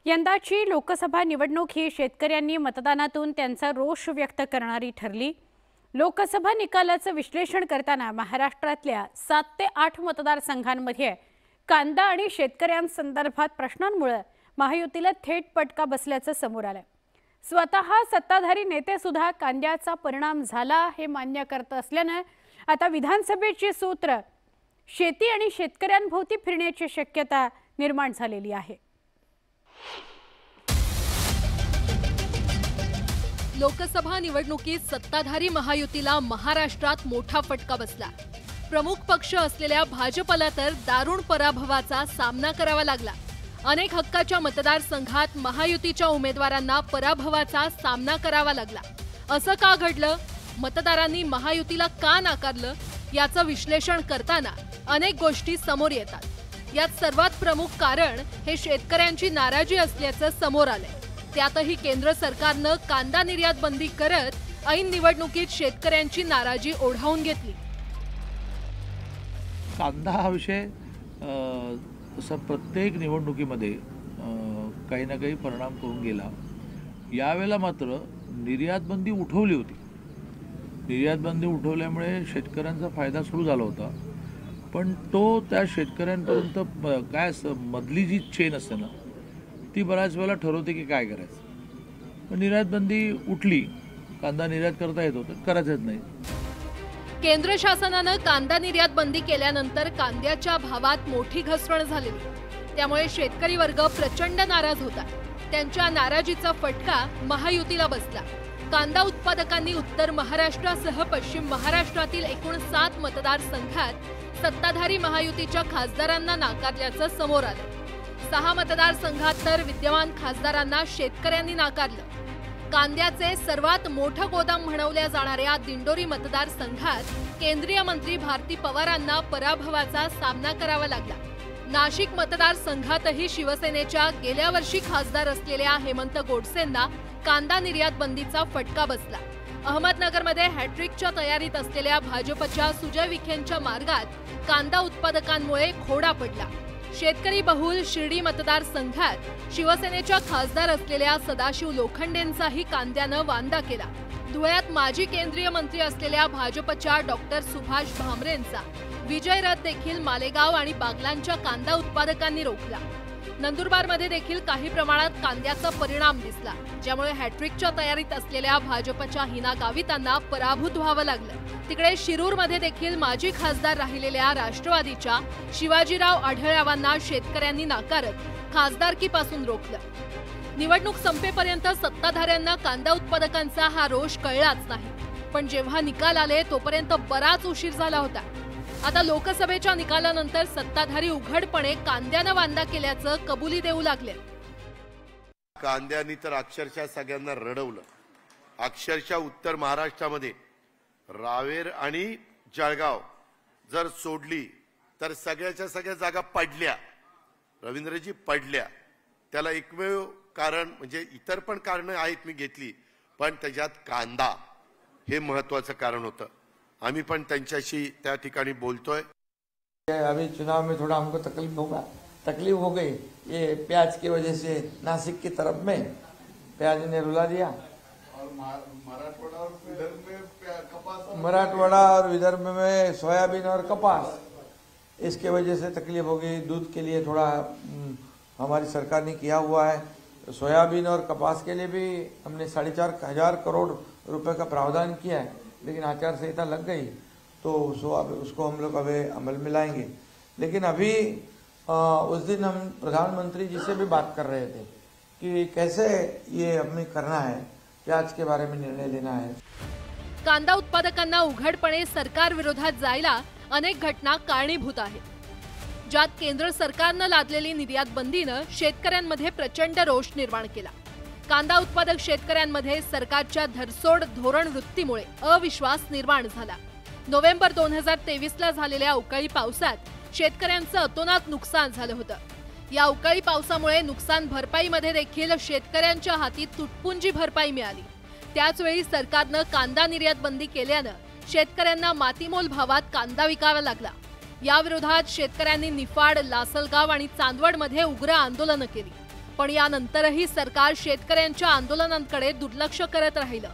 यंदाची लोकसभा निवडणूक ही शेतकऱ्यांनी मतदानातून त्यांचा रोष व्यक्त करणारी ठरली। लोकसभा निकालाचं विश्लेषण करताना महाराष्ट्रातल्या 7 ते 8 मतदारसंघांमध्ये कांदा आणि शेतकऱ्यांसंदर्भात प्रश्नांमुळे महायुतीला थेट फटका बसल्याचं समोर आलं। स्वतः सत्ताधारी नेते सुद्धा कांद्याचा परिणाम झाला हे मान्य करत असल्याने आता विधानसभेची सूत्र शेती आणि शेतकऱ्यांभोवती फिरण्याची शक्यता निर्माण झालेली आहे। लोकसभा निवडणुकीत सत्ताधारी महायुतीला महाराष्ट्रात मोठा फटका बसला। प्रमुख पक्ष असलेल्या भाजपला तर दारुण पराभवाचा सामना करावा लागला। अनेक हक्काच्या मतदारसंघात महायुतीच्या उमेदवारांना पराभवाचा सामना करावा लागला। असं का घडलं? मतदारांनी महायुतीला का नाकारलं? याचं विश्लेषण करताना अनेक गोष्टी समोर येतात। यात सर्वात प्रमुख कारण हे शेतकऱ्यांची नाराजी असल्याचं समोर आलंय। त्यातही केंद्र सरकारनं कांदा निर्यात बंदी करत ऐन निवडणुकीत शेतकऱ्यांची नाराजी ओढावून घेतली। कांदा हा विषय तसा प्रत्येक निवडणुकीमध्ये काही ना काही परिणाम करून गेला। यावेळेला मात्र निर्यात बंदी उठवली होती। निर्यात बंदी उठवल्यामुळे शेतकऱ्यांचा फायदा सुरू झाला होता, पण तो त्या शेतकऱ्यांपर्यंत काय मधली जी चेन असते ना ती बऱ्याच वेळेला ठरवते की काय करायचं। पण निर्यात बंदी उठली, कांदा निर्यात करता येत होतं, करायचंच नाही। केंद्र शासनानं कांदा निर्यात बंदी केल्यानंतर कांद्याच्या भावात मोठी घसरण झालेली। त्यामुळे शेतकरी वर्ग प्रचंड नाराज होता। त्यांच्या नाराजीचा फटका महायुतीला बसला। कांदा उत्पादकांनी उत्तर महाराष्ट्रासह पश्चिम महाराष्ट्रातील एकूण 7 मतदारसंघात सत्ताधारी महायुतीच्या खासदारांना नाकारल्याचं समोर आलं। 6 मतदारसंघात तर विद्यमान खासदारांना शेतकऱ्यांनी नाकारलं। कांद्याचे सर्वात मोठं गोदाम म्हणवल्या जाणाऱ्या दिंडोरी मतदारसंघात केंद्रीय मंत्री भारती पवारांना पराभवाचा सामना करावा लागला। नाशिक मतदारसंघातही शिवसेनेच्या गेल्या वर्षी खासदार असलेल्या हेमंत गोडसेंना कांदा निर्यात बंदीचा फटका बसला। अहमदनगरमध्ये हॅट्रिकच्या तयारीत असलेल्या भाजपच्या सुजय विखेंच्या मार्गात कांदा उत्पादकांमुळे खोडा पडला। शेतकरी बहुल शिर्डी मतदारसंघात शिवसेनेच्या खासदार असलेल्या सदाशिव लोखंडेंचाही कांद्यानं वांदा केला। धुळ्यात माजी केंद्रीय मंत्री असलेल्या भाजपच्या डॉक्टर सुभाष भामरेंचा विजय रथ देखील मालेगाव आणि बागलांच्या कांदा उत्पादकांनी रोखला। नंदुरबारमध्ये देखील काही प्रमाणात कांद्याचा परिणाम दिसला, ज्यामुळे हॅट्रिकच्या तयारीत असलेल्या भाजपच्या हिना गावितांना पराभूत व्हावं लागलं। तिकडे शिरूरमध्ये देखील माजी खासदार राहिलेल्या राष्ट्रवादीच्या शिवाजीराव आढळरावांना शेतकऱ्यांनी नाकारत खासदारकीपासून रोखलं। निवडणूक संपेपर्यंत सत्ताधाऱ्यांना कांदा उत्पादकांचा हा रोष कळलाच नाही, पण जेव्हा निकाल आले तोपर्यंत बराच उशीर झाला होता। आता लोकसभेच्या निकालानंतर सत्ताधारी उघडपणे कांद्यानं वांदा केल्याचं कबुली देऊ लागले। कांद्यानी तर अक्षरशः सगळ्यांना रडवलं। अक्षरशः उत्तर महाराष्ट्रामध्ये रावेर आणि जळगाव जर सोडली तर सगळ्याच्या सगळ्या जागा पडल्या, रवींद्रजी पडल्या। त्याला एकमेव कारण म्हणजे इतर पण कारणं आहेत मी घेतली, पण त्याच्यात कांदा हे महत्त्वाचं कारण होतं। आम्ही पण त्यांच्याशी त्या ठिकाणी बोलतोय। अभी चुनाव में थोड़ा हमको तकलीफ हो गई। ये प्याज की वजह से नासिक की तरफ में प्याज ने रुला दिया और मराठवाड़ा और विदर्भ में सोयाबीन और कपास, इसके वजह से तकलीफ हो गई। दूध के लिए थोड़ा हमारी सरकार ने किया हुआ है। सोयाबीन और कपास के लिए भी हमने 4,500 करोड़ रुपए का प्रावधान किया है, लेकिन आचार संहिता लग गई तो उसको हम लोग अभी अमल में लाएंगे। लेकिन अभी उस दिन हम प्रधानमंत्री जी से भी बात कर रहे थे कि कैसे ये हमें करना है, प्याज के बारे में निर्णय लेना है। कांदा उत्पादकांना उघडपणे सरकार विरोधात जायला अनेक घटना कारणीभूत आहेत, ज्यात केंद्र सरकारनं लादलेली निर्यात बंदीनं शेतकऱ्यांमध्ये प्रचंड रोष निर्माण केला। कांदा उत्पादक शेतकऱ्यांमध्ये सरकारच्या धरसोड धोरण वृत्तीमुळे अविश्वास निर्माण झाला। नोव्हेंबर 2023ला झालेल्या अवकाळी पावसात शेतकऱ्यांचं अतोनात नुकसान झालं होतं। या अवकाळी पावसामुळे नुकसान भरपाईमध्ये देखील शेतकऱ्यांच्या हाती तुटपुंजी भरपाई मिळाली। त्याच वेळी सरकारनं कांदा निर्यात बंदी केल्यानं शेतकऱ्यांना मातीमोल भावात कांदा विकावा लागला। या विरोधात शेतकऱ्यांनी निफाड, लासलगाव आणि चांदवडमध्ये उग्र आंदोलनं केली। पण यानंतरही सरकार शेतकऱ्यांच्या आंदोलनांकडे दुर्लक्ष करत राहिलं.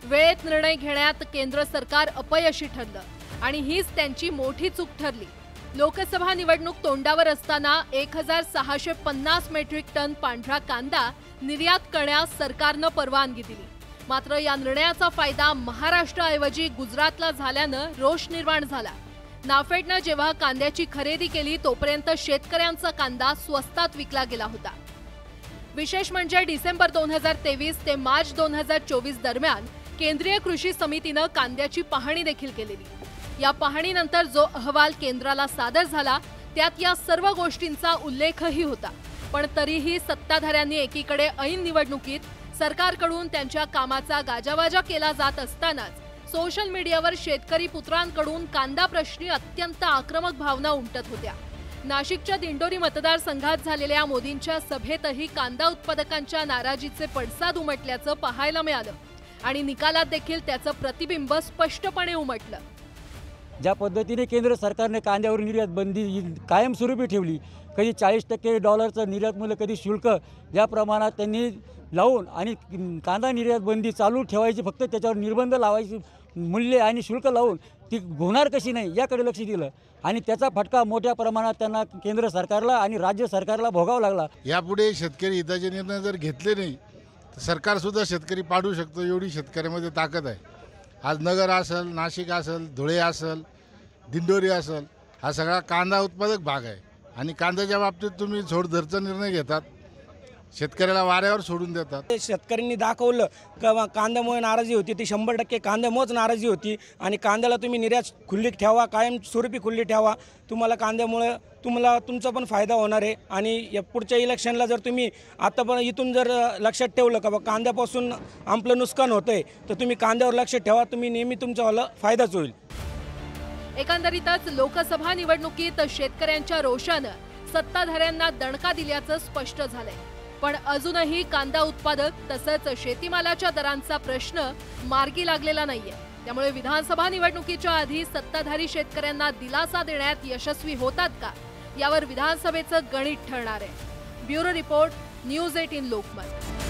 वेळेत निर्णय घेण्यात केंद्र सरकार अपयशी ठरलं आणि हीच त्यांची मोठी चूक ठरली. लोकसभा निवडणूक तोंडावर असताना 1650 मेट्रिक टन पांढरा कांदा निर्यात करण्यास सरकारनं परवानगी दिली. मात्र या निर्णयाचा फायदा महाराष्ट्राऐवजी गुजरातला झाल्यानं रोष निर्माण झाला. नाफेडनं जेव्हा कांद्याची खरेदी केली तोपर्यंत शेतकऱ्यांचा कांदा स्वस्तात विकला गेला होता. विशेष म्हणजे डिसेंबर 2023 ते मार्च 2024 दरम्यान केंद्रीय कृषी समितीनं कांद्याची पाहणी देखील केलेली. या पाहणीनंतर जो अहवाल केंद्राला सादर झाला त्यात या सर्व गोष्टींचा उल्लेखही होता. पण तरीही सत्ताधाऱ्यांनी एकीकडे ऐन निवडणुकीत सरकारकडून त्यांच्या कामाचा गाजावाजा केला जात असतानाच सोशल मीडियावर शेतकरी पुत्रांकडून कांदा प्रश्नी अत्यंत आक्रमक भावना उमटत होत्या. नाशिकच्या दिंडोरी मतदारसंघात झालेल्या मोदींच्या सभेतही कांदा उत्पादकांच्या नाराजीचे पडसाद उमटल्याचं पाहायला मिळालं आणि निकालात देखील त्याचं प्रतिबिंब स्पष्टपणे उमटलं. ज्या पद्धतीने केंद्र सरकारने कांद्यावर निर्यात बंदी कायमस्वरूपी ठेवली, कधी 40% डॉलरचं निर्यात मूल्य, कधी शुल्क ज्या प्रमाणात त्यांनी लावून आणि कांदा निर्यात बंदी चालू ठेवायची, फक्त त्याच्यावर निर्बंध लावायची, मूल्य आणि शुल्क लावून ती होणार कशी नाही याकडे लक्ष दिलं आणि त्याचा फटका मोठ्या प्रमाणात त्यांना केंद्र सरकारला आणि राज्य सरकारला भोगावा लागला. यापुढे शेतकरी हिताचे निर्णय जर घेतले नाही तर सरकारसुद्धा शेतकरी पाडू शकतो, एवढी शेतकऱ्यामध्ये ताकद आहे. आज नगर असेल, नाशिक असेल, धुळे असेल, दिंडोरी असेल, हा सगळा कांदा उत्पादक भाग आहे आणि कांद्याच्या बाबतीत तुम्ही झोडधरचा निर्णय घेतात, शेतकऱ्याला वाऱ्यावर सोडून देतात. शेतकऱ्यांनी दाखवलं का कांद्यामुळे नाराजी होती, ती 100% कांद्यामुळेच नाराजी होती आणि कांद्याला तुम्ही निर्यात खुल्ली ठेवा, कायमस्वरूपी खुल्ली ठेवा. तुम्हाला कांद्यामुळे तुमचा पण फायदा होणार आहे आणि या पुढच्या इलेक्शनला जर तुम्ही आता पण इथून जर लक्षात ठेवलं का कांद्यापासून आपलं नुकसान होतंय तर तुम्ही कांद्यावर लक्ष ठेवा, तुम्ही नेहमी तुमचा फायदाच होईल. एकंदरीतच लोकसभा निवडणुकीत शेतकऱ्यांच्या रोषानं सत्ताधाऱ्यांना दणका दिल्याचं स्पष्ट झालंय. पण अजूनही कांदा उत्पादक तसंच शेतीमालाच्या दरांचा प्रश्न मार्गी लागलेला नाहीये. त्यामुळे विधानसभा निवडणुकीच्या आधी सत्ताधारी शेतकऱ्यांना दिलासा देण्यात यशस्वी होतात का यावर विधानसभेचं गणित ठरणार आहे. Bureau report, news 18 Lokmat.